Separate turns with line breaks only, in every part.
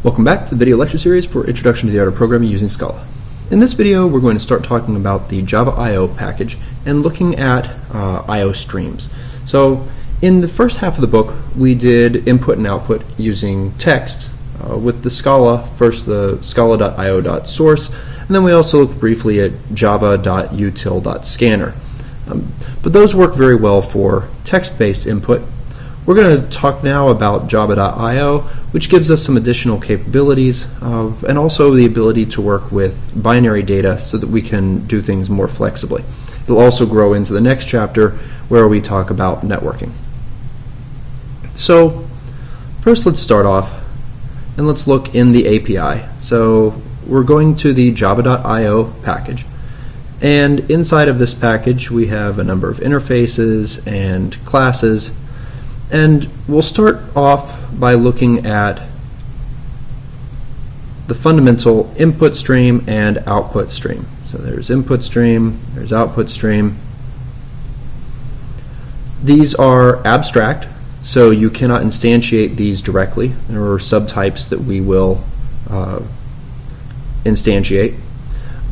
Welcome back to the video lecture series for Introduction to the Art of Programming using Scala. In this video, we're going to start talking about the Java I/O package and looking at I/O streams. So, in the first half of the book, we did input and output using text with the Scala, first the scala.io.source, and then we also looked briefly at java.util.scanner. But those work very well for text-based input. We're going to talk now about java.io, which gives us some additional capabilities and also the ability to work with binary data so that we can do things more flexibly. It'll also grow into the next chapter where we talk about networking. So first let's start off and let's look in the API. So we're going to the java.io package, and inside of this package we have a number of interfaces and classes. And we'll start off by looking at the fundamental input stream and output stream. So there's input stream, there's output stream. These are abstract, so you cannot instantiate these directly. There are subtypes that we will instantiate.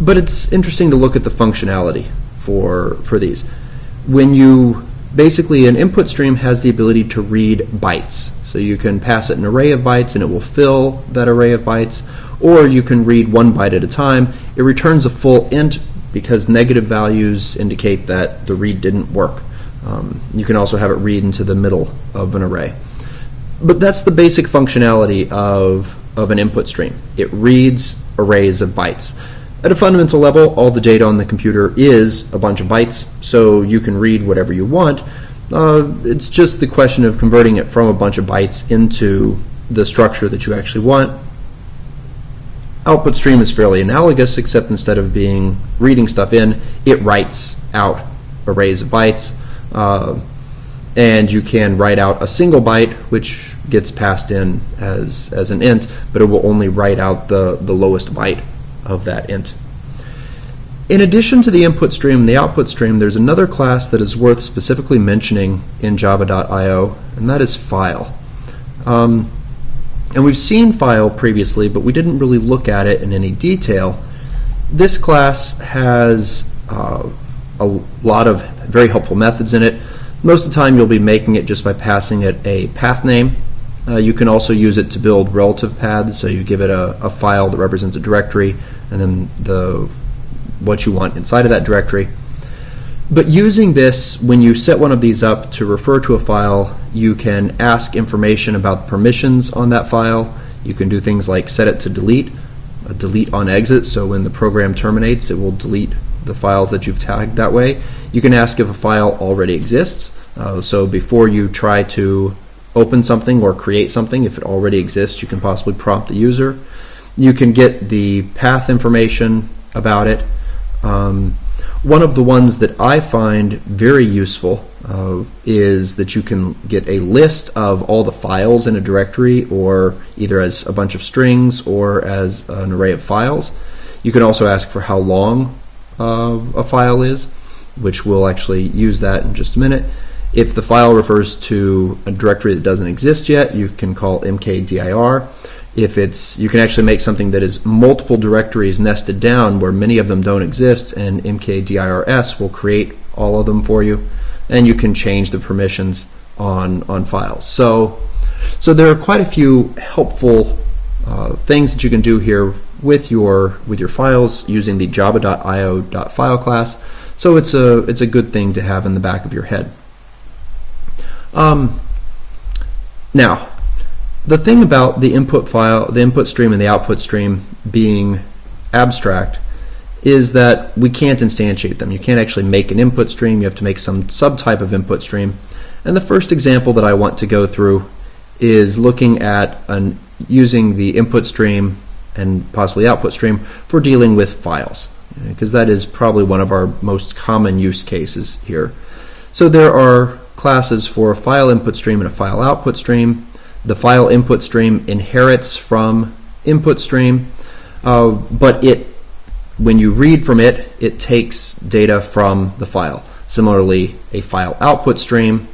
But it's interesting to look at the functionality for these. Basically, an input stream has the ability to read bytes. So you can pass it an array of bytes and it will fill that array of bytes, or you can read 1 byte at a time. It returns a full int because negative values indicate that the read didn't work. You can also have it read into the middle of an array. But that's the basic functionality of an input stream. It reads arrays of bytes. At a fundamental level, all the data on the computer is a bunch of bytes, so you can read whatever you want. It's just the question of converting it from a bunch of bytes into the structure that you actually want. Output stream is fairly analogous, except instead of reading stuff in, it writes out arrays of bytes, and you can write out a single byte, which gets passed in as an int, but it will only write out the lowest byte of that int. In addition to the input stream and the output stream, there's another class that is worth specifically mentioning in java.io, and that is file. And we've seen file previously, but we didn't really look at it in any detail. This class has a lot of very helpful methods in it. Most of the time you'll be making it just by passing it a path name. You can also use it to build relative paths, so you give it a file that represents a directory and then what you want inside of that directory. But using this, when you set one of these up to refer to a file, you can ask information about the permissions on that file. You can do things like set it to delete, delete on exit, so when the program terminates it will delete the files that you've tagged that way. You can ask if a file already exists, so before you try to open something or create something, if it already exists, you can possibly prompt the user. You can get the path information about it. One of the ones that I find very useful is that you can get a list of all the files in a directory, or either as a bunch of strings or as an array of files. You can also ask for how long a file is, which we'll actually use that in just a minute. If the file refers to a directory that doesn't exist yet, you can call mkdir. You can actually make something that is multiple directories nested down where many of them don't exist, and mkdirs will create all of them for you, and you can change the permissions on files. So there are quite a few helpful things that you can do here with your files using the java.io.file class. So it's a good thing to have in the back of your head. Now, the thing about the input stream and the output stream being abstract is that we can't instantiate them. You can't actually make an input stream. You have to make some subtype of input stream. And the first example that I want to go through is looking at using the input stream and possibly output stream for dealing with files, because that is probably one of our most common use cases here. So there are classes for a file input stream and a file output stream. The file input stream inherits from input stream, but when you read from it, it takes data from the file. Similarly, a file output stream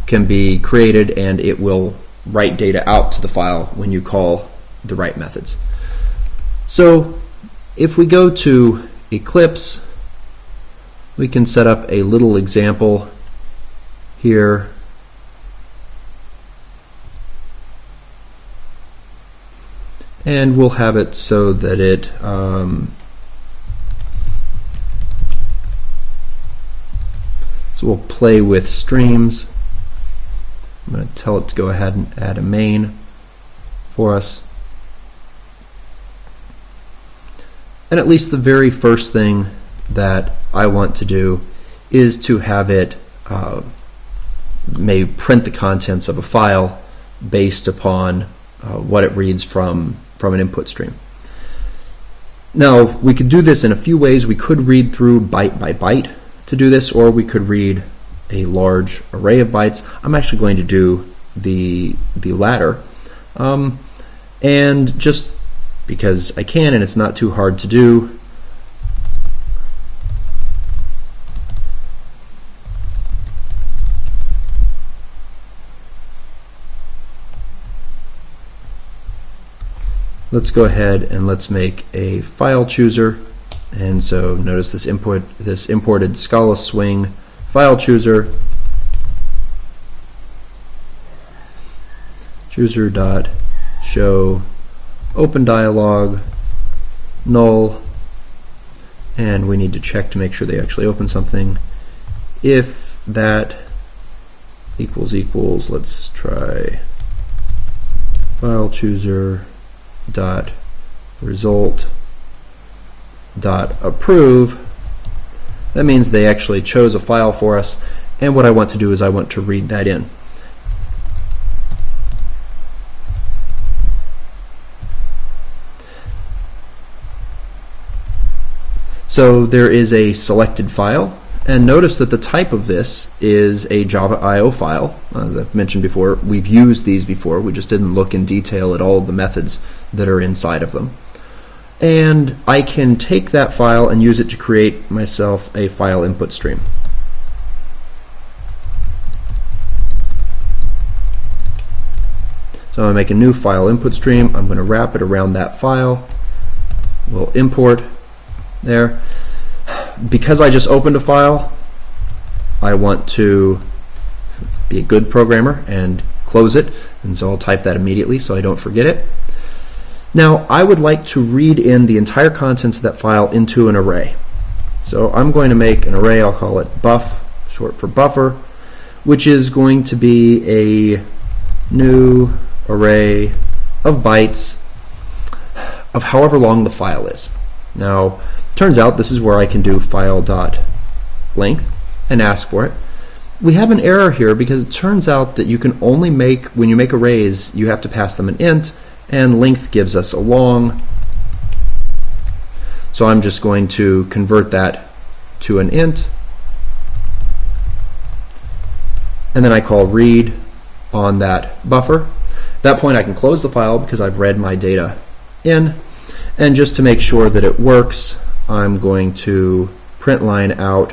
can be created and it will write data out to the file when you call the write methods. So if we go to Eclipse, we can set up a little example here. And we'll have it so that it so we'll play with streams. I'm going to tell it to go ahead and add a main for us. And at least the very first thing that I want to do is to have it may print the contents of a file based upon what it reads from an input stream. Now, we could do this in a few ways. We could read through byte by byte to do this, or we could read a large array of bytes. I'm actually going to do the latter. And just because I can and it's not too hard to do, let's go ahead and let's make a file chooser. And so notice this imported Scala swing file chooser. Chooser.show open dialog null, and we need to check to make sure they actually open something. If that equals, let's try file chooser dot result dot approve. That means they actually chose a file for us, and what I want to do is I want to read that in. So there is a selected file, and notice that the type of this is a Java IO file. As I've mentioned before, we've used these before, we just didn't look in detail at all of the methods that are inside of them. And I can take that file and use it to create myself a file input stream. So I'm going to make a new file input stream. I'm going to wrap it around that file. We'll import there. Because I just opened a file, I want to be a good programmer and close it, and so I'll type that immediately so I don't forget it. Now I would like to read in the entire contents of that file into an array. So I'm going to make an array, I'll call it buff, short for buffer, which is going to be a new array of bytes of however long the file is. Now, turns out this is where I can do file.length and ask for it. We have an error here because it turns out that you can only make, when you make arrays, you have to pass them an int, and length gives us a long. So I'm just going to convert that to an int, and then I call read on that buffer. At that point I can close the file because I've read my data in, and just to make sure that it works, I'm going to print line out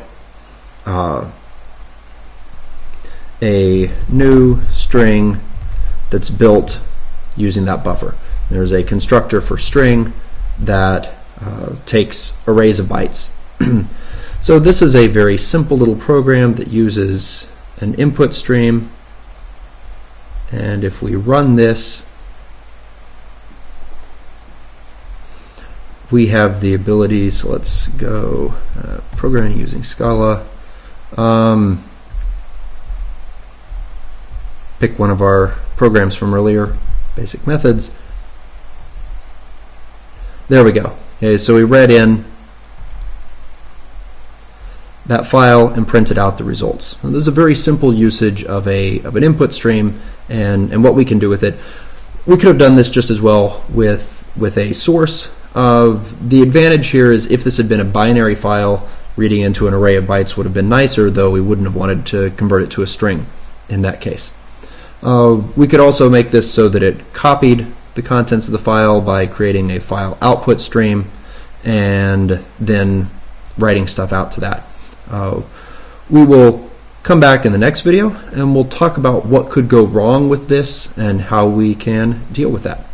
a new string that's built using that buffer. There's a constructor for string that takes arrays of bytes. So this is a very simple little program that uses an input stream, and if we run this, we have the ability, so let's go programming using Scala. Pick one of our programs from earlier, basic methods. There we go. Okay, so we read in that file and printed out the results. Now, this is a very simple usage of an input stream and what we can do with it. We could have done this just as well with a source. The advantage here is if this had been a binary file, reading into an array of bytes would have been nicer, though we wouldn't have wanted to convert it to a string in that case. We could also make this so that it copied the contents of the file by creating a file output stream and then writing stuff out to that. We will Come back in the next video and we'll talk about what could go wrong with this and how we can deal with that.